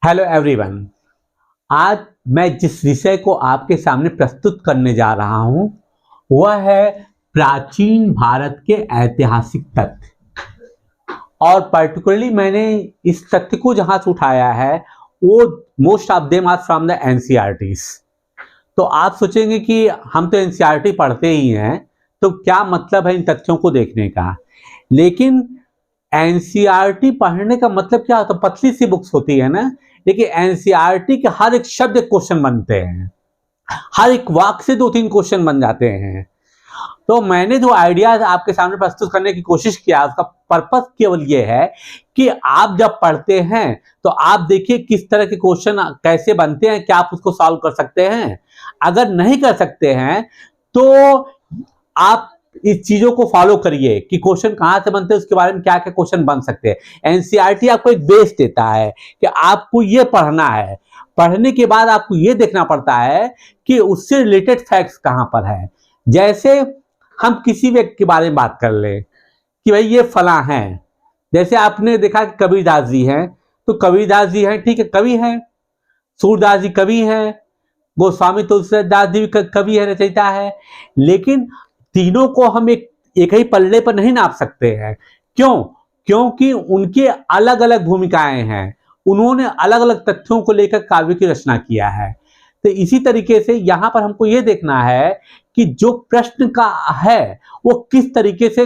Hello everyone. आज मैं जिस विषय को आपके सामने प्रस्तुत करने जा रहा हूं वह है प्राचीन भारत के ऐतिहासिक तथ्य। और पर्टिकुलरली मैंने इस तथ्य को जहां से उठाया है वो most of them are from the NCERTs. तो आप सोचेंगे कि हम तो एनसीईआरटी पढ़ते ही हैं, तो क्या मतलब है इन तथ्यों को देखने का। लेकिन एनसीईआरटी पढ़ने का मतलब क्या होता है? पतली सी बुक्स होती है ना, लेकिन एनसीईआरटी के हर एक शब्द क्वेश्चन बनते हैं, हर एक वाक्य से 2-3 क्वेश्चन बन जाते हैं। तो मैंने जो आइडियाज आपके सामने प्रस्तुत करने की कोशिश किया, उसका पर्पस केवल ये है कि आप जब पढ़ते हैं तो आप देखिए किस तरह के क्वेश्चन कैसे बनते हैं, क्या आप उसको सॉल्व कर सकते हैं। अगर नहीं कर सकते हैं तो आप इस चीजों को फॉलो करिए कि क्वेश्चन कहां से बनते हैं, उसके बारे में क्या क्या क्वेश्चन बन सकते हैं। एनसीईआरटी आपको एक बेस देता है कि आपको ये पढ़ना है। पढ़ने के बाद आपको ये देखना पड़ता है कि उससे रिलेटेड फैक्ट्स कहां पर है। जैसे हम किसी व्यक्ति के बारे में बात कर ले कि भाई ये फला है। जैसे आपने देखा कि कबीरदास जी हैं, तो कबीरदास जी हैं, ठीक है, कवि हैं। सूरदास जी कवि हैं। गोस्वामी तुलसीदास जी भी कवि है, रचयिता है। लेकिन तीनों को हम एक ही पल्ले पर नहीं नाप सकते हैं। क्यों? क्योंकि उनके अलग अलग भूमिकाएं हैं। उन्होंने अलग अलग तथ्यों को लेकर काव्य की रचना किया है। तो इसी तरीके से यहां पर हमको यह देखना है कि जो प्रश्न का है वो किस तरीके से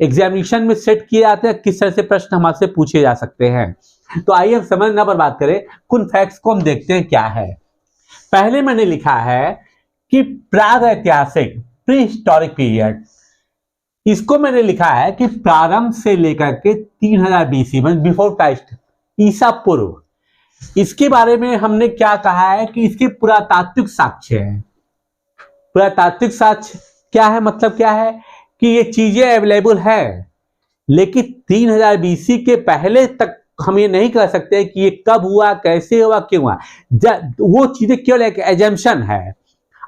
एग्जामिनेशन में सेट किए जाते हैं, किस तरह से प्रश्न हमसे पूछे जा सकते हैं। तो आइए हम समय न बर्बाद करें, कुछ फैक्ट्स को हम देखते हैं क्या है। पहले मैंने लिखा है कि प्राग ऐतिहासिक प्री हिस्टोरिक पीरियड, इसको मैंने लिखा है कि प्रारंभ से लेकर के 3000 बीसी में बिफोर क्राइस्ट, ईसा पूर्व। इसके बारे में हमने क्या कहा है कि इसके पुरातात्विक साक्ष्य हैं। पुरातात्विक साक्ष्य क्या है? मतलब क्या है कि ये चीजें अवेलेबल है, लेकिन 3000 बीसी के पहले तक हम ये नहीं कह सकते कि ये कब हुआ, कैसे हुआ, क्यों हुआ। वो चीजें केवल एक एजम्पशन है।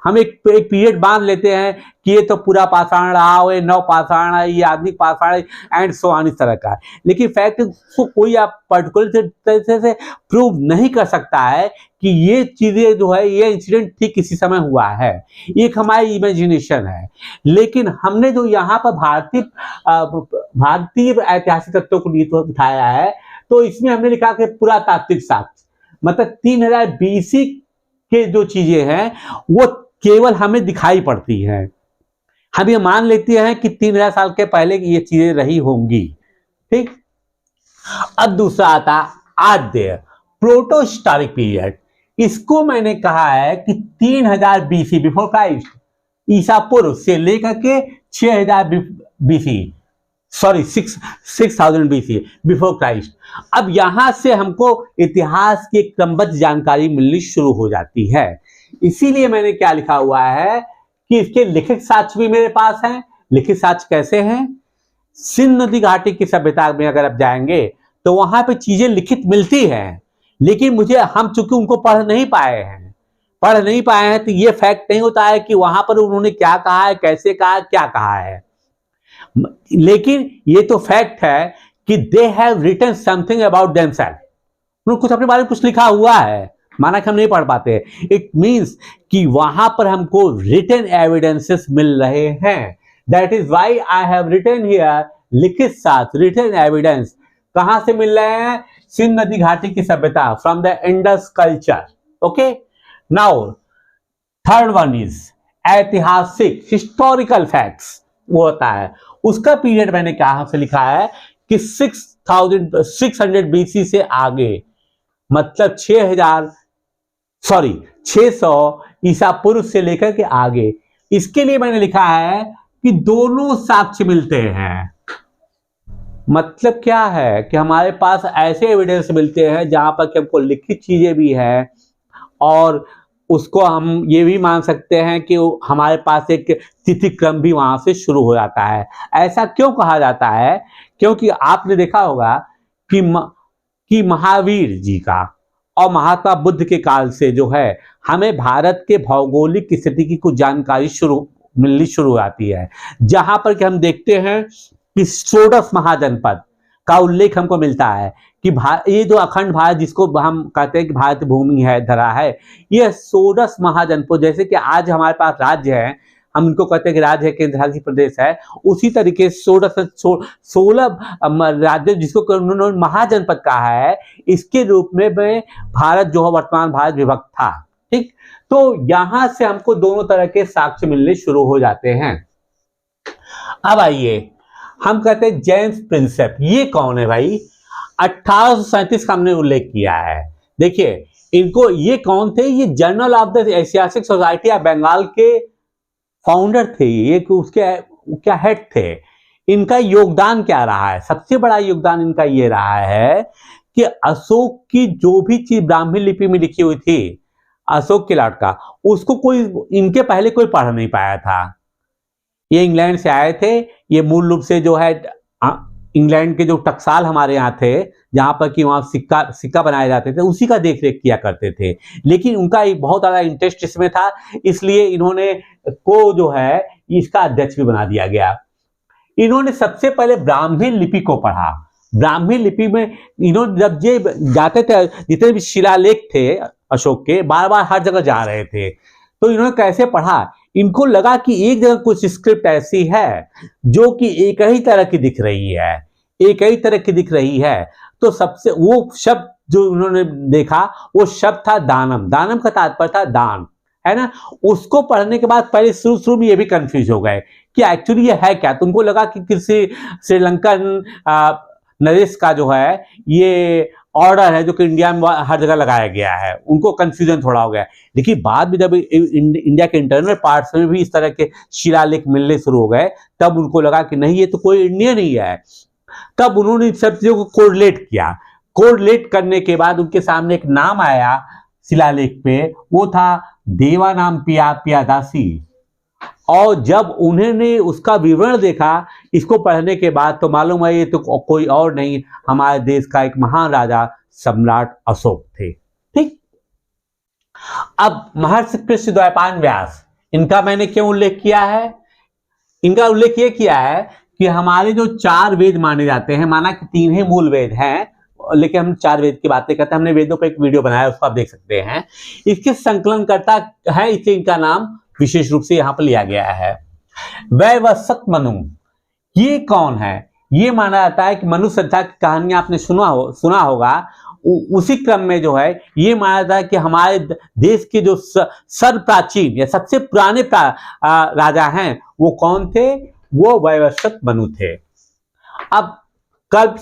हम एक पीरियड बांध लेते हैं कि ये तो पूरा पाषाण रहा हो, ये नव पाषाण है, ये आधुनिक पाषाण है, एंड सो ऑन, इस तरह का। लेकिन फैक्ट को कोई आप पर्टिकुलर तरीके से प्रूव नहीं कर सकता है कि ये चीजें जो है, ये इंसिडेंट ठीक किसी समय हुआ है। एक हमारी इमेजिनेशन है। लेकिन हमने जो यहाँ पर भारतीय ऐतिहासिक तत्वों को उठाया है, तो इसमें हमने लिखा कि पुरातात्विक साक्ष्य, मतलब 3000 बीसी के जो चीजें हैं वो केवल हमें दिखाई पड़ती हैं। हम ये मान लेते हैं कि 3000 साल के पहले की ये चीजें रही होंगी। ठीक। अब दूसरा आता आद्य प्रोटो हिस्टोरिक पीरियड। इसको मैंने कहा है कि 3000 बीसी बिफोर क्राइस्ट, ईसा पूर्व से लेकर के 6000 BC, sorry 6000 BC before Christ. अब यहां से हमको इतिहास की क्रमबद्ध जानकारी मिलनी शुरू हो जाती है। इसीलिए मैंने क्या लिखा हुआ है कि इसके लिखित साक्ष्य भी मेरे पास हैं। लिखित साक्ष्य कैसे हैं? सिंध नदी घाटी की सभ्यता में अगर आप जाएंगे तो वहां पे चीजें लिखित मिलती हैं, लेकिन हम चूंकि उनको पढ़ नहीं पाए हैं, तो ये फैक्ट नहीं होता है कि वहां पर उन्होंने क्या कहा है, कैसे कहा है, क्या कहा है। लेकिन ये तो फैक्ट है कि they have written something about themselves. उन्होंने कुछ अपने बारे में कुछ लिखा हुआ है, माना कि हम नहीं पढ़ पाते। इट मीन्स कि वहां पर हमको रिटन एविडेंसेस मिल रहे हैं। That is why I have written here लिखित साक्ष्य, रिटन एविडेंस। कहां से मिल रहे हैं? सिंध नदी घाटी की सभ्यता, from the Indus culture. Okay, now third one is ऐतिहासिक हिस्टोरिकल फैक्ट्स। वो होता है उसका पीरियड मैंने कहां से लिखा है कि 600 बीसी से आगे, मतलब 600 ईसा पूर्व से लेकर के आगे। इसके लिए मैंने लिखा है कि दोनों साक्ष्य मिलते हैं। मतलब क्या है कि हमारे पास ऐसे एविडेंस मिलते हैं जहां पर कि हमको लिखित चीजें भी है, और उसको हम ये भी मान सकते हैं कि हमारे पास एक तिथि क्रम भी वहां से शुरू हो जाता है। ऐसा क्यों कहा जाता है? क्योंकि आपने देखा होगा कि महावीर जी का और महात्मा बुद्ध के काल से जो है हमें भारत के भौगोलिक स्थिति की कुछ जानकारी मिलनी शुरू हो जाती है, जहां पर कि हम देखते हैं कि षोडश महाजनपद का उल्लेख हमको मिलता है कि ये जो अखंड भारत जिसको हम कहते हैं कि भारत भूमि है, धरा है, ये 16 महाजनपद, जैसे कि आज हमारे पास राज्य है, हम इनको कहते हैं कि राज्य है, केंद्र शासित प्रदेश है, उसी तरीके से 16 राज्य जिसको उन्होंने महाजनपद कहा है, इसके रूप में भारत जो है वर्तमान भारत विभक्त था। ठीक, तो यहां से हमको दोनों तरह के साक्ष्य मिलने शुरू हो जाते हैं। अब आइए हम कहते हैं जेम्स प्रिंसेप, ये कौन है भाई? 1837 का हमने उल्लेख किया है। देखिए इनको, ये कौन थे? ये journal of the Asiatic society of Bengal के फाउंडर थे, ये उसके क्या हेड थे। इनका योगदान क्या रहा है? सबसे बड़ा योगदान इनका ये रहा है कि अशोक की जो भी चीज ब्राह्मी लिपि में लिखी हुई थी, अशोक के लाट का, उसको कोई इनके पहले कोई पढ़ नहीं पाया था। ये इंग्लैंड से आए थे, ये मूल रूप से जो है इंग्लैंड के जो टकसाल हमारे यहाँ थे, जहां पर कि वहां सिक्का बनाए जाते थे, उसी का देख रेख किया करते थे। लेकिन उनका एक बहुत ज्यादा इंटरेस्ट इसमें था, इसलिए इन्होंने को जो है इसका अध्यक्ष भी बना दिया गया। इन्होंने सबसे पहले ब्राह्मी लिपि को पढ़ा। ब्राह्मी लिपि में इन्होंने जब ये जाते थे, जितने भी शिलालेख थे अशोक के, बार बार हर जगह जा रहे थे, तो इन्होंने कैसे पढ़ा? इनको लगा कि एक जगह कुछ स्क्रिप्ट ऐसी है जो कि एक ही तरह की दिख रही है, एक ही तरह की दिख रही है। तो सबसे वो शब्द जो उन्होंने देखा, वो शब्द था दानम। दानम का तात्पर्य था दान, है ना। उसको पढ़ने के बाद पहले शुरू में ये भी कंफ्यूज हो गए कि एक्चुअली ये है क्या। तुमको लगा कि किसी श्रीलंकन नरेश का जो है ये ऑर्डर है जो कि इंडिया में हर जगह लगाया गया है, उनको कंफ्यूजन थोड़ा हो गया। लेकिन बाद में जब इंडिया के इंटरनल पार्ट्स में भी इस तरह के शिलालेख मिलने शुरू हो गए, तब उनको लगा कि नहीं, ये तो कोई इंडियन ही है। तब उन्होंने इन सब चीजों को कोरिलेट किया। कोरिलेट करने के बाद उनके सामने एक नाम आया शिलालेख पे, वो था देवानाम पियादासी। और जब उन्होंने उसका विवरण देखा इसको पढ़ने के बाद, तो मालूम है ये तो कोई और नहीं, हमारे देश का एक महान राजा सम्राट अशोक थे। ठीक, अब महर्षि कृष्ण द्वैपायन व्यास, इनका मैंने क्यों उल्लेख किया है? इनका उल्लेख ये किया है कि हमारे जो 4 वेद माने जाते हैं, माना कि 3 ही मूल वेद हैं, लेकिन हम 4 वेद की बातें करते हैं। हमने वेदों पर एक वीडियो बनाया, उसको आप देख सकते हैं। इसके संकलनकर्ता है, इसलिए इनका नाम विशेष रूप से यहां पर लिया गया है। वैवस्वत मनु, ये कौन है? ये माना जाता है कि मनु संहिता की कहानियां आपने सुना होगा। उसी क्रम में जो है ये माना जाता है कि हमारे देश के जो सर्वप्राचीन या सबसे पुराने राजा हैं, वो कौन थे? वो वैवस्वत मनु थे। अब कल्प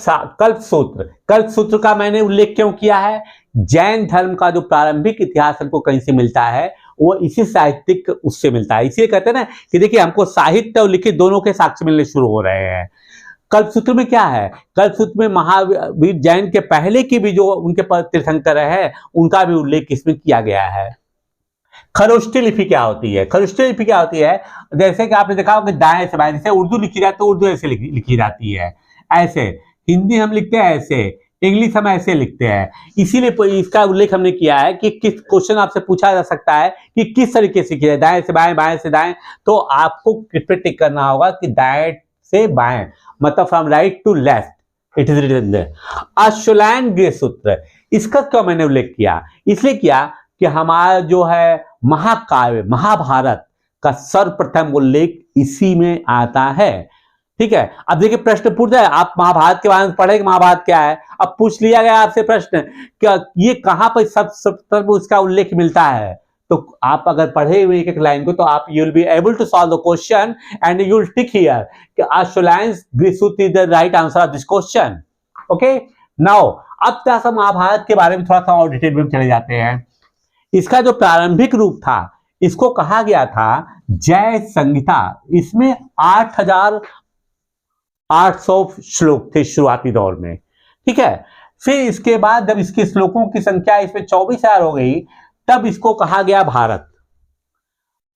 सूत्र का मैंने उल्लेख क्यों किया है? जैन धर्म का जो प्रारंभिक इतिहास हमको कहीं से मिलता है, वो इसी साहित्यिक उससे मिलता है। इसीलिए कहते हैं ना कि देखिए हमको साहित्य और लिखित दोनों के साक्ष्य मिलने शुरू हो रहे हैं। कल्पसूत्र में क्या है? कल्पसूत्र में महावीर जैन के पहले की भी जो उनके तीर्थंकर है, उनका भी उल्लेख इसमें किया गया है। खरोष्ठी लिपि क्या होती है? खरोष्ठी लिपि क्या होती है? जैसे कि आपने देखा होगा दाएं से बाएं, जैसे उर्दू लिखी जाती है तो उर्दू ऐसे लिखी जाती है, ऐसे हिंदी हम लिखते हैं ऐसे, इंग्लिश हम ऐसे लिखते हैं। इसीलिए इसका उल्लेख हमने किया है कि किस क्वेश्चन आपसे पूछा जा सकता है कि किस तरीके से किया, दाएं से बाएं, बाएं से दाएं, तो आपको टिक करना होगा कि दाएं से बाएं, मतलब from right to left it is written there. Ashvalayana Grihya Sutra, इसका क्यों मैंने उल्लेख किया? इसलिए किया कि हमारा जो है महाकाव्य महाभारत का सर्वप्रथम उल्लेख इसी में आता है। ठीक है, अब देखिए प्रश्न पूछ जाए, आप महाभारत के बारे में पढ़े कि महाभारत क्या है, अब पूछ लिया गया आपसे प्रश्न क्या ये कहां पर सब उसका उल्लेख मिलता है, तो आप अगर पढ़े हुए एक लाइन को, तो आप you will be able to solve the question and you will tick here कि Ashvalayana Grihya Sutra is the right answer of this question. Okay, now अब क्या सब महाभारत के बारे में थोड़ा सा और डिटेल में चले जाते हैं। इसका जो प्रारंभिक रूप था, इसको कहा गया था जय संहिता। इसमें 8,800 श्लोक थे शुरुआती दौर में। ठीक है, फिर इसके बाद जब इसके श्लोकों की संख्या इसमें 24,000 हो गई, तब इसको कहा गया भारत।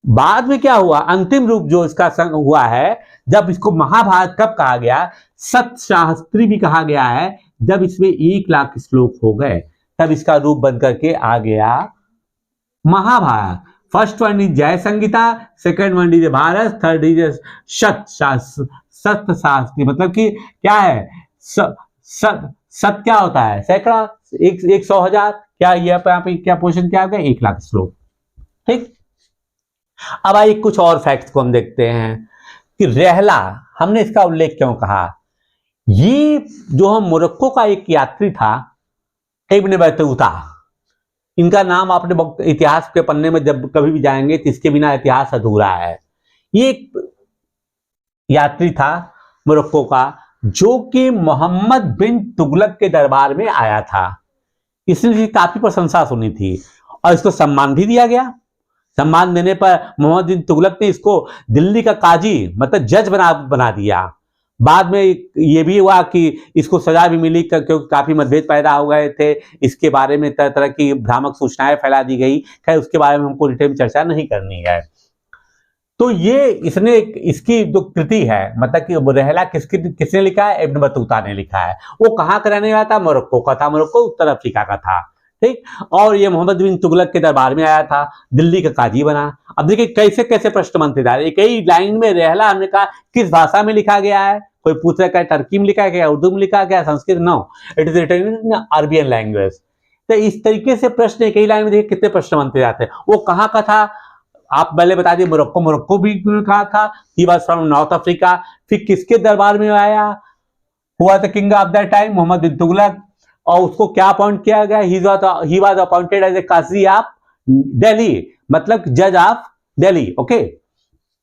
बाद में क्या हुआ, अंतिम रूप जो इसका हुआ है, जब इसको महाभारत कब कहा गया, सतशास्त्री भी कहा गया है, जब इसमें 1,00,000 श्लोक हो गए, तब इसका रूप बन करके आ गया Mahabharat. First one is Jaya Samhita, second one is Bharat, third is सतशास्त्री। मतलब कि क्या है, शत क्या होता है? सैकड़ा, एक 100,000, क्या ये यहाँ पे क्या पोजीशन क्या आ गया? 1,00,000 श्लोक। ठीक, अब आइए कुछ और फैक्ट्स को हम देखते हैं कि रेहला, हमने इसका उल्लेख क्यों कहा? ये जो हम मोरक्को का एक यात्री था इब्न बतूता, इनका नाम आपने इतिहास के पन्ने में जब कभी भी जाएंगे तो इसके बिना इतिहास अधूरा है। ये एक यात्री था मोरक्को का जो कि मोहम्मद बिन तुगलक के दरबार में आया था। इसने काफी प्रशंसा सुनी थी और इसको सम्मान भी दिया गया। सम्मान देने पर मोहम्मद बिन तुगलक ने इसको दिल्ली का काजी मतलब जज बना दिया। बाद में ये भी हुआ कि इसको सजा भी मिली क्योंकि काफी मतभेद पैदा हो गए थे, इसके बारे में तरह तरह की भ्रामक सूचनाएं फैला दी गई। खैर उसके बारे में हमको डिटेल में चर्चा नहीं करनी है। तो ये इसकी जो कृति है मतलब कि रेहला किसने लिखा है? इब्न बतूता ने लिखा है। वो कहाँ का रहने वाला था? मोरक्को का था। मोरक्को उत्तर अफ्रीका का था। ठीक, और ये मोहम्मद बिन तुगलक के दरबार में आया था, दिल्ली का काजी बना। अब देखिए कैसे कैसे प्रश्न बनते जा रहे। कई लाइन में रेहला हमने कहा किस भाषा में लिखा गया है? कोई पूछ रहा है टर्की में लिखा गया, उर्दू में लिखा गया, Sanskrit? No, it is written in Arabian language. तो इस तरीके से प्रश्न कई लाइन में देखिए कितने प्रश्न बनते जाते हैं। वो कहाँ का था? आप पहले बता दिए मोरक्को भी कहा था। He was from North Africa. फिर किसके दरबार में आया? हुआ था king of that time Mohammad bin Tughlaq. और उसको क्या अपॉइंट किया गया? He was appointed as a काजी ऑफ दिल्ली, मतलब जज of Delhi. Okay,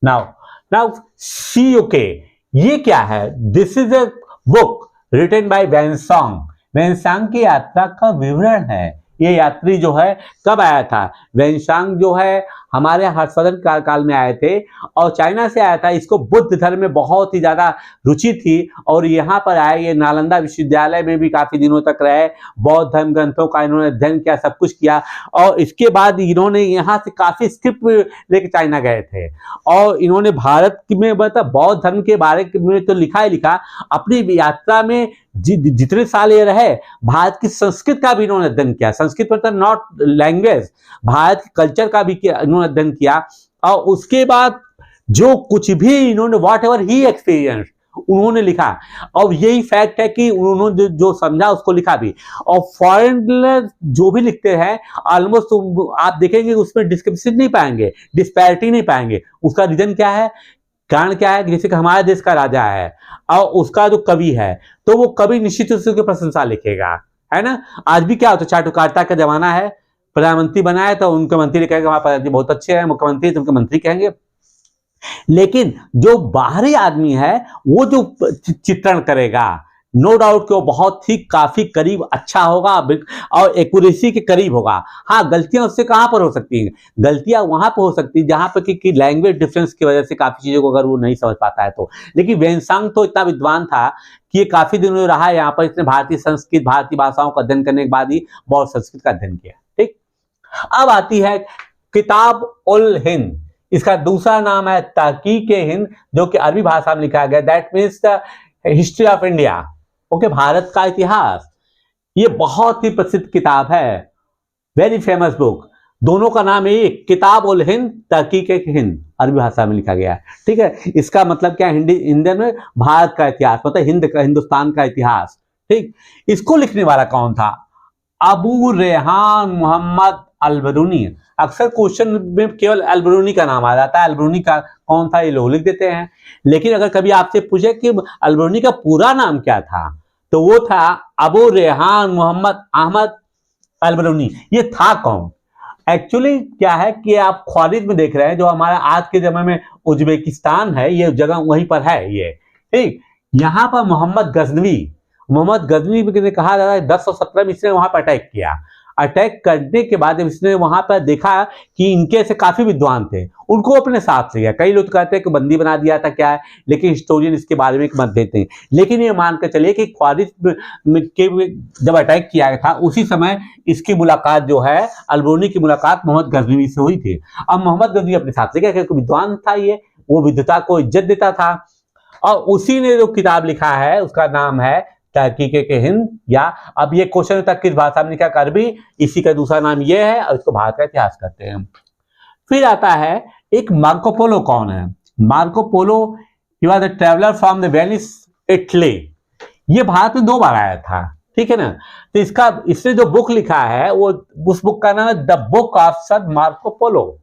now see okay, ये क्या है? This is a book written by Xuanzang. Xuanzang की यात्रा का विवरण है। ये यात्री जो है कब आया था? वेनसांग जो है हमारे हर्षवर्धन काल में आए थे और चाइना से आया था। इसको बुद्ध धर्म में बहुत ही ज्यादा रुचि थी और यहाँ पर आए। ये नालंदा विश्वविद्यालय में भी काफी दिनों तक रहे, बौद्ध धर्म ग्रंथों का इन्होंने अध्ययन किया, सब कुछ किया। और इसके बाद इन्होंने यहाँ से काफी स्क्रिप्ट लेके चाइना गए थे और इन्होंने भारत में मतलब बौद्ध धर्म के बारे में तो लिखा ही लिखा। अपनी यात्रा में जितने साल ये रहे भारत की संस्कृत का भी इन्होंने अध्ययन किया। संस्कृत मतलब नॉट लैंग्वेज, भारत के कल्चर का भी इन्होंने अध्ययन किया। और उसके बाद जो कुछ भी इन्होंने वॉट एवर ही एक्सपीरियंस उन्होंने लिखा। और यही फैक्ट है कि उन्होंने जो समझा उसको लिखा भी। और फॉरेनर जो भी लिखते हैं ऑलमोस्ट आप देखेंगे उसमें डिस्क्रिप्शन नहीं पाएंगे, डिस्पैरिटी नहीं पाएंगे। उसका रीजन क्या है? कारण क्या है? जैसे कि हमारे देश का राजा है और उसका जो कवि है तो वो कवि निश्चित रूप से उसकी प्रशंसा लिखेगा, है ना। आज भी क्या होता है, चाटुकारिता का जमाना है। प्रधानमंत्री बनाए तो उनके मंत्री कहेंगे हमारे प्रधानमंत्री बहुत अच्छे हैं, मुख्यमंत्री तो उनके मंत्री कहेंगे। लेकिन जो बाहरी आदमी है वो जो चित्रण करेगा, नो डाउट कि वो बहुत ही काफी करीब अच्छा होगा और एक्यूरेसी के करीब होगा। हाँ, गलतियां उससे कहां पर हो सकती हैं? गलतियां वहां पर हो सकती है जहां पर कि लैंग्वेज डिफरेंस की वजह से काफी चीजों को अगर वो नहीं समझ पाता है तो। लेकिन वेनसांग तो इतना विद्वान था कि ये काफी दिनों रहा यहाँ पर। इसने भारतीय संस्कृत, भारतीय भाषाओं का अध्ययन करने के बाद ही बौद्ध संस्कृत का अध्ययन किया। ठीक, अब आती है किताब उल हिंद। इसका दूसरा नाम है तहकीक हिंद, जो कि अरबी भाषा में लिखा गया। That means the history of India. Okay, Bharat का इतिहास। ये बहुत ही प्रसिद्ध किताब है, वेरी फेमस बुक। दोनों का नाम एक, किताब उल हिंद, तहकीक हिंद, अरबी भाषा में लिखा गया है। ठीक है, इसका मतलब क्या? हिंदी में भारत का इतिहास, मतलब हिंदुस्तान का इतिहास। ठीक, इसको लिखने वाला कौन था? अबू रेहान मोहम्मद अल-बरूनी। अक्सर क्वेश्चन में केवल अल-बरूनी का नाम आ जाता है। अल-बरूनी का कौन था ये लोग लिख देते हैं। लेकिन अगर कभी आपसे पूछे कि अल-बरूनी का पूरा नाम क्या था तो वो था अबू रेहान मोहम्मद अहमद अल-बरूनी। ये था कौन? एक्चुअली क्या है कि आप ख्वारिज़्म में देख रहे हैं, जो हमारा आज के समय में उज्बेकिस्तान है, ये जगह वहीं पर है ये। ठीक, यहाँ पर मोहम्मद गजनवी ने कहा जाता है 1017 में इसने वहां पर अटैक किया। अटैक करने के बाद जब इसने वहां पर देखा कि इनके से काफी विद्वान थे, उनको अपने साथ ले गया। कई लोग कहते हैं कि बंदी बना दिया था, क्या है, लेकिन हिस्टोरियन इसके बारे में एक मत देते हैं। लेकिन ये मान कर चलिए कि ख्वारिज़्म के जब अटैक किया था उसी समय इसकी मुलाकात जो है, अल-बरूनी की मुलाकात मोहम्मद गजनवी से हुई थी। अब मोहम्मद गजनवी अपने साथ ले गया क्योंकि विद्वान था ये, वो विद्वता को इज्जत देता था। और उसी ने जो किताब लिखा है उसका नाम है तहकीक हिंद। या अब ये क्वेश्चन तक किस भाषा में लिखा? अरबी। इसी का दूसरा नाम ये है और इसको भारत का इतिहास कहते हैं। फिर आता है एक मार्को पोलो। कौन है Marco Polo? He was a traveller from the Venice, Italy. ये भारत में 2 बार आया था, ठीक है ना। तो इसने जो बुक लिखा है वो, उस बुक का नाम है the book of sir Marco Polo.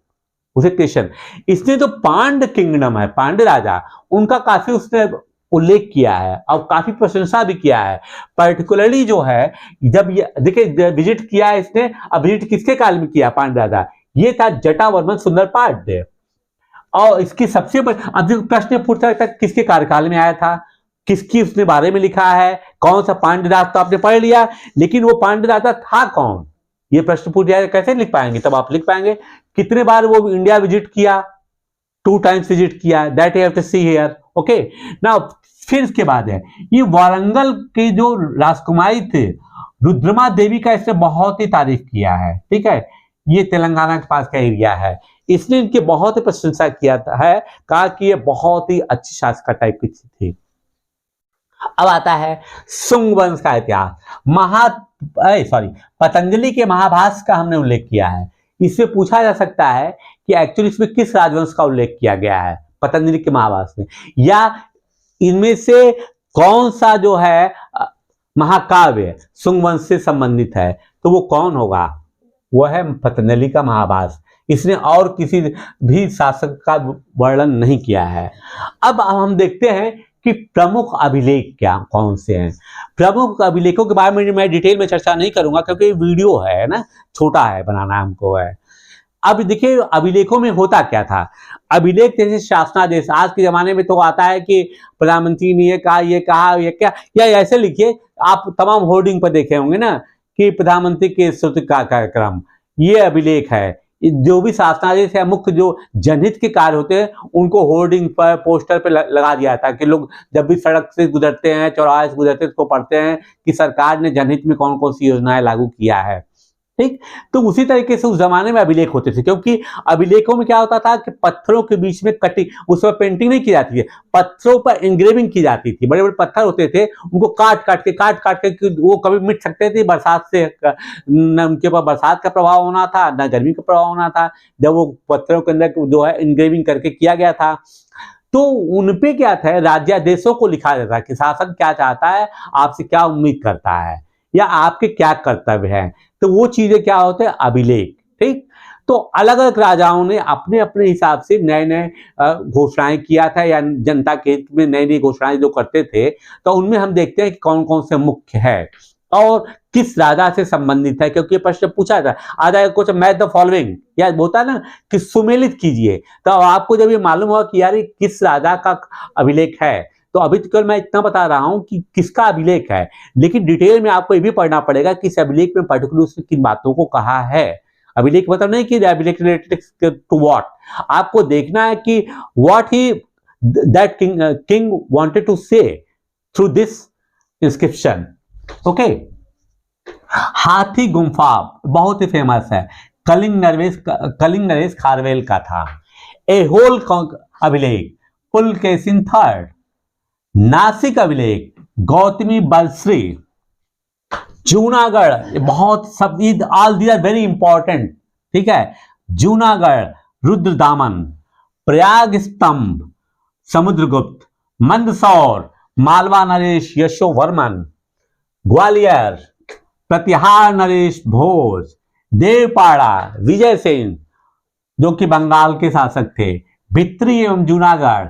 उसे क्वेश्चन, इसने जो पांड किंगडम है, पांड्य राजा, उनका काफी उसने उल्लेख किया है और काफी प्रशंसा भी किया है। पर्टिकुलरली जो है, जब ये देखिए विजिट किया है इसने, अब विजिट किसके काल में किया पांड्य राजा, ये था जटावर्मन सुंदरपाण्ड्य। और इसकी सबसे अब जो प्रश्न पूछता है किसके कार्यकाल में आया था, किसकी उसने बारे में लिखा है, कौन सा पांड्य राजा, तो आपने पढ़ लिया, लेकिन वो पांड्य राजा था कौन, ये प्रश्न पूछ जाए कैसे लिख पाएंगे, तब आप लिख पाएंगे कितने बार वो इंडिया विजिट किया, 2 टाइम्स विजिट किया, that you have to see here. Okay now, फिर इसके बाद है ये वारंगल के जो राजकुमारी थे रुद्रमा देवी का इसने बहुत ही तारीफ किया है, ठीक है। ये तेलंगाना के पास का एरिया है, इसने इनकी बहुत ही प्रशंसा किया है, कहा कि ये बहुत ही अच्छी शासका टाइप की थी। अब आता है शुंग वंश का इतिहास। पतंजलि के महाभाष्य का हमने उल्लेख किया है। इससे पूछा जा सकता है कि एक्चुअली इसमें किस राजवंश का उल्लेख किया गया है पतंजलि के महाभाष्य में, या इनमें से कौन सा जो है महाकाव्य शुंग वंश से संबंधित है, तो वो कौन होगा, वह है पतंजलि का महाभाष्य। इसने और किसी भी शासक का वर्णन नहीं किया है। अब हम देखते हैं कि प्रमुख अभिलेख क्या कौन से हैं। प्रमुख अभिलेखों के बारे में मैं डिटेल में चर्चा नहीं करूंगा क्योंकि वीडियो है ना, छोटा है बनाना हमको है। अब देखिए अभिलेखों में होता क्या था। अभिलेख जैसे शासनादेश, आज के जमाने में तो आता है कि प्रधानमंत्री ने ये कहा, ये कहा, ये क्या, या ऐसे लिखिए, आप तमाम होर्डिंग पर देखे होंगे ना कि प्रधानमंत्री के स्तुति का कार्यक्रम, ये अभिलेख है। जो भी शासनादेश है, मुख्य जो जनहित के कार्य होते हैं उनको होर्डिंग पर, पोस्टर पर लगा दिया था कि लोग जब भी सड़क से गुजरते हैं, चौराहे से गुजरते हैं, उसको पढ़ते हैं कि सरकार ने जनहित में कौन कौन सी योजनाएं लागू किया है, ठीक। तो उसी तरीके से उस जमाने में अभिलेख होते थे, क्योंकि अभिलेखों में क्या होता था कि पत्थरों के बीच में कटिंग, उस पर पेंटिंग नहीं की जाती थी, पत्थरों पर इंग्रेविंग की जाती थी। बड़े बड़े पत्थर होते थे, उनको काट काट के वो कभी मिट सकते थे बरसात से, न उनके ऊपर बरसात का प्रभाव होना था, न गर्मी का प्रभाव होना था, जब वो पत्थरों के अंदर जो है इंग्रेविंग करके किया गया था। तो उनपे क्या था, राज्यादेशों को लिखा जाता कि शासन क्या चाहता है, आपसे क्या उम्मीद करता है, या आपके क्या कर्तव्य हैं। तो वो चीजें क्या होते हैं, अभिलेख, ठीक। तो अलग अलग राजाओं ने अपने अपने हिसाब से नए नए घोषणाएं किया था, या जनता के हित में नई नई घोषणाएं जो करते थे, तो उनमें हम देखते हैं कि कौन कौन से मुख्य है और किस राजा से संबंधित है, क्योंकि प्रश्न पूछा था। आ जाएगा कुछ मैच द फॉलोइंग, या होता है ना कि सुमेलित कीजिए, तो आपको जब ये मालूम होगा कि यार किस राजा का अभिलेख है, तो अभी तक मैं इतना बता रहा हूं कि किसका अभिलेख है, लेकिन डिटेल में आपको ये भी पढ़ना पड़ेगा कि इस अभिलेख में पर्टिकुलर उसने किन बातों को कहा है। अभिलेख मतलब नहीं कि अभिलेख रिलेटेड टू व्हाट, आपको देखना है कि what he that king wanted to say through this inscription. Okay, Hathigumpha बहुत ही फेमस है, कलिंग नरेश खारवेल का था। एहोल अभिलेख पुलकेशिन III। नासिक अभिलेख गौतमी बलश्री। जूनागढ़, बहुत सब all these are very important, ठीक है। जूनागढ़ रुद्रदामन। प्रयाग स्तंभ समुद्रगुप्त। मंदसौर मालवा नरेश यशोवर्मन। ग्वालियर प्रतिहार नरेश भोज। देवपाड़ा विजय सेन जो कि बंगाल के शासक थे। भित्री एवं जूनागढ़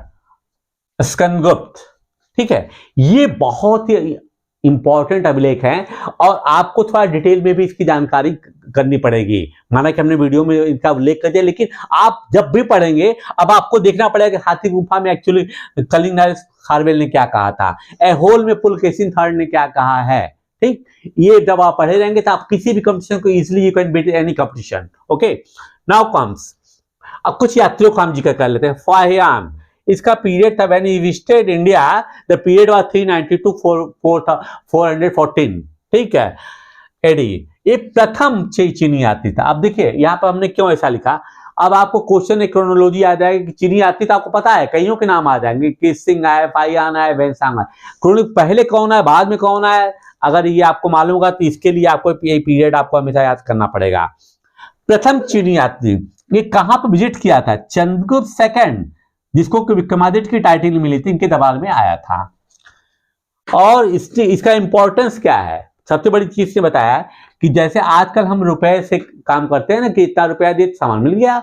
स्कंदगुप्त, ठीक है। ये बहुत ही इंपॉर्टेंट अभिलेख हैं और आपको थोड़ा डिटेल में भी इसकी जानकारी करनी पड़ेगी। माना कि हमने वीडियो में इनका उल्लेख कर दिया, लेकिन आप जब भी पढ़ेंगे अब आपको देखना पड़ेगा कि हाथी गुफा में एक्चुअली कलिंग नरेश खारवेल ने क्या कहा था, एहोल में पुलकेशिन III ने क्या कहा है, ठीक। ये जब आप पढ़े रहेंगे तो आप किसी भी कंपटीशन को easily you can beat any competition. Okay, now comes, अब कुछ यात्रियों का हम जिक्र कर लेते हैं। फाहियान, इसका पीरियड था when he visited India, the period was 390 to 414, ठीक है, एडी। ये प्रथम चीनी यात्री था। अब देखिए यहाँ पर हमने क्यों ऐसा लिखा, अब आपको क्वेश्चन एक क्रोनोलॉजी आ जाएगी कि चीनी यात्री तो आपको पता है, कईयों के नाम आ जाएंगे, किसिंग आए, फाहियान आए, वेनसांग आए, क्रोनिक पहले कौन आए बाद में कौन आए, अगर ये आपको मालूम होगा तो इसके लिए आपको ये पीरियड आपको हमेशा याद करना पड़ेगा। प्रथम चीनी यात्री ये कहां पर विजिट किया था, चंद्रगुप्त II जिसको विक्रमादित्य की टाइटल मिली थी, इनके दरबार में आया था। और इसका इंपॉर्टेंस क्या है, सबसे बड़ी चीज से बताया कि जैसे आजकल हम रुपए से काम करते हैं ना कि इतना रुपया दे सामान मिल गया।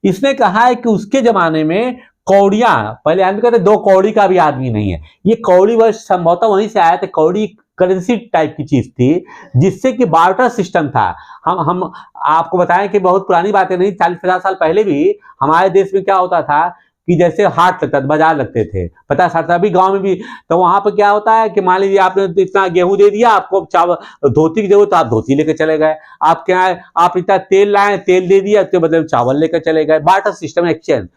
इसने कहा है कि उसके जमाने में कौड़ियां, पहले आदमी कहते 2 कौड़ी का भी आदमी नहीं है, ये कौड़ी वर्ष संभवतः वहीं से आया था। कौड़ी करेंसी टाइप की चीज थी जिससे कि बार्टर सिस्टम था। हम आपको बताएं कि बहुत पुरानी बातें नहीं, 40-50 साल पहले भी हमारे देश में क्या होता था कि जैसे हाट लगता था, बाजार लगते थे 50-60 साल, अभी गांव में भी, तो वहां पर क्या होता है कि मान लीजिए आपने इतना गेहूं दे दिया, आपको चावल धोती की जरूरत तो आप धोती लेकर चले गए, आप क्या है आप इतना तेल लाए, तेल दे दिया, उसके बदले चावल लेकर चले गए, बार्टर सिस्टम, एक्सचेंज।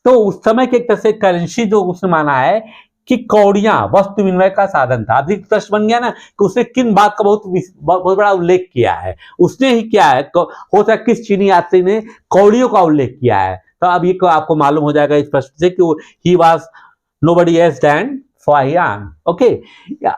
तो उस समय के एक तरह से करेंसी जो उसने माना है कि कौड़ियां वस्तु विनिमय का साधन था। अभी प्रश्न बन गया ना कि उसने किन बात का बहुत बड़ा उल्लेख किया है, उसने ही किया है, हो सकता है किस चीनी यात्री ने कौड़ियों का उल्लेख किया है। तो अब ये आपको मालूम हो जाएगा इस प्रश्न से कि he was nobody else than Fahien. Okay,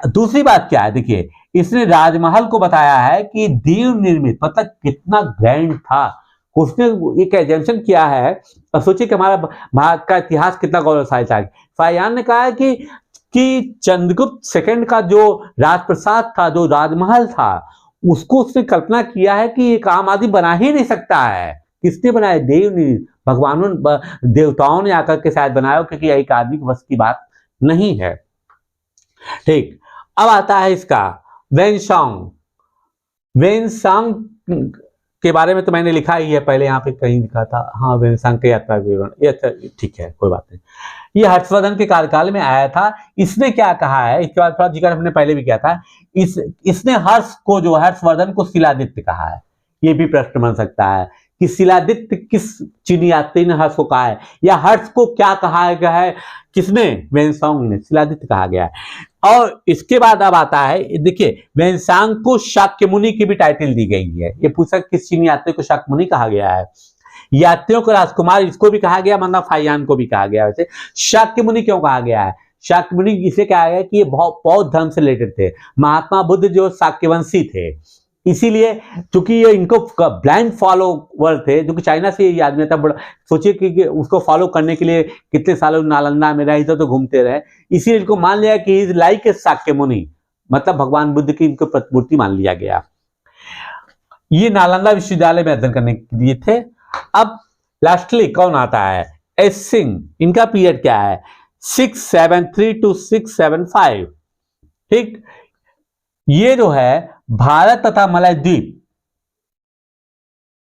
दूसरी बात क्या है, देखिए इसने राजमहल को बताया है कि देव निर्मित, मतलब कितना ग्रैंड था। उसने एक एजेंशन किया है, और सोचिए कि हमारा भारत का इतिहास कितना गौरवशाली था। फाहियान ने कहा है कि चंद्रगुप्त सेकंड का जो राजप्रसाद था, जो राजमहल था, उसको उसने कल्पना किया है कि एक आम आदमी बना ही नहीं सकता है। किसने बनाया? देव ने, भगवानों देवताओं ने आकर के शायद बनाया, क्योंकि एक आदमी की बस की बात नहीं है। ठीक, अब आता है इसका वेनसांग। वेनसांग के बारे में तो मैंने लिखा ही है, पहले यहाँ पे कहीं लिखा था, हाँ वेनसांग के यात्रा विवरण, ये ठीक है, कोई बात नहीं। ये हर्षवर्धन के कार्यकाल में आया था। इसने क्या कहा है, इसके बाद थोड़ा जिक्र हमने पहले भी किया था, इसने हर्ष को, जो हर्षवर्धन को शिलादित्य कहा है। ये भी प्रश्न बन सकता है कि शिलादित्य किस चीनी यात्री ने हर्ष को कहा है, या हर्ष को क्या कहा गया है, किसने? वेनसांग ने, शिलादित्य कहा गया है। और इसके बाद अब आता है, देखिए वेनसांग को शाक्य मुनि की भी टाइटल दी गई है। ये पूछा किस चीनी यात्री को शाक्य मुनि कहा गया है। यात्रियों को राजकुमार इसको भी कहा गया, मतलब फाहियान को भी कहा गया। वैसे शाक्य मुनि क्यों कहा गया है? शाक्य मुनि इसे कहा गया कि ये बौद्ध धर्म से रिलेटेड थे। महात्मा बुद्ध जो शाक्यवंशी थे, इसीलिए क्योंकि ये इनको ब्लाइंड फॉलोवर थे, जो कि चाइना से ये आदमी था। बड़ा सोचिए कि उसको फॉलो करने के लिए कितने सालों नालंदा में रहे, इधर तो घूमते रहे, इसीलिए इनको मान लिया कि इज लाइक ए शाक्य मुनि, मतलब भगवान बुद्ध की इनको प्रतिमूर्ति मान लिया गया। ये नालंदा विश्वविद्यालय में अध्ययन करने के लिए थे। अब लास्टली कौन आता है? एस सिंह। इनका पीरियड क्या है? 673 to 675। ठीक, ये जो है भारत तथा मलय द्वीप,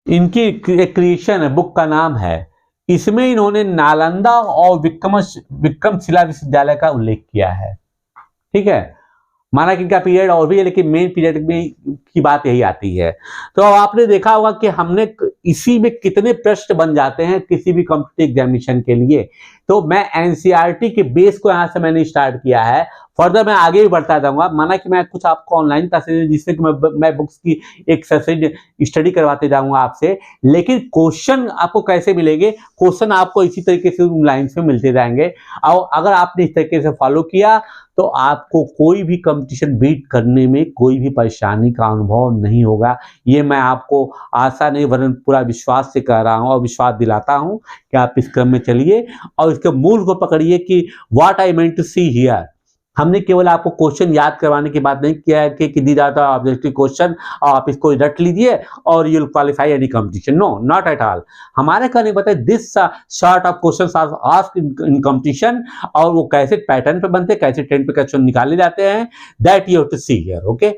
इनकी एक क्रिएशन है, बुक का नाम है। इसमें इन्होंने नालंदा और विक्रमशिला विश्वविद्यालय का उल्लेख किया है। ठीक है, माना कि इनका पीरियड और भी है, लेकिन मेन पीरियड में की बात यही आती है। तो अब आपने देखा होगा कि हमने इसी में कितने प्रश्न बन जाते हैं किसी भी कॉम्पिटिटिव एग्जामिनेशन के लिए। तो मैं एनसीईआरटी के बेस को यहां से मैंने स्टार्ट किया है, फर्दर मैं आगे भी बढ़ता जाऊंगा। माना कि मैं कुछ आपको ऑनलाइन क्लासेस, जिससे कि मैं बुक्स की एक सैसेज स्टडी करवाते जाऊंगा आपसे, लेकिन क्वेश्चन आपको कैसे मिलेंगे? क्वेश्चन आपको इसी तरीके से लाइन्स में मिलते जाएंगे, और अगर आपने इस तरीके से फॉलो किया तो आपको कोई भी कंपटीशन बीट करने में कोई भी परेशानी का अनुभव नहीं होगा। ये मैं आपको आशा नहीं वरन पूरा विश्वास से कह रहा हूँ, और विश्वास दिलाता हूँ कि आप इस क्रम में चलिए और इसके मूल को पकड़िए कि what I meant to see here. हमने केवल आपको क्वेश्चन याद करवाने की बात नहीं किया है कि these are the objective question और आप इसको रट लीजिए और you will qualify any competition. No, not at all. हमारे कहने को बताए this sort of questions are asked in competition, और वो कैसे पैटर्न पे बनते, कैसे ट्रेंड पे क्वेश्चन निकाले जाते हैं, that you have to see here. Okay,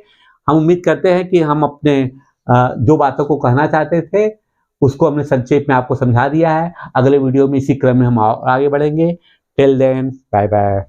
हम उम्मीद करते हैं कि हम अपने जो बातों को कहना चाहते थे उसको हमने संक्षेप में आपको समझा दिया है। अगले वीडियो में इसी क्रम में हम आगे बढ़ेंगे। Till then, bye bye.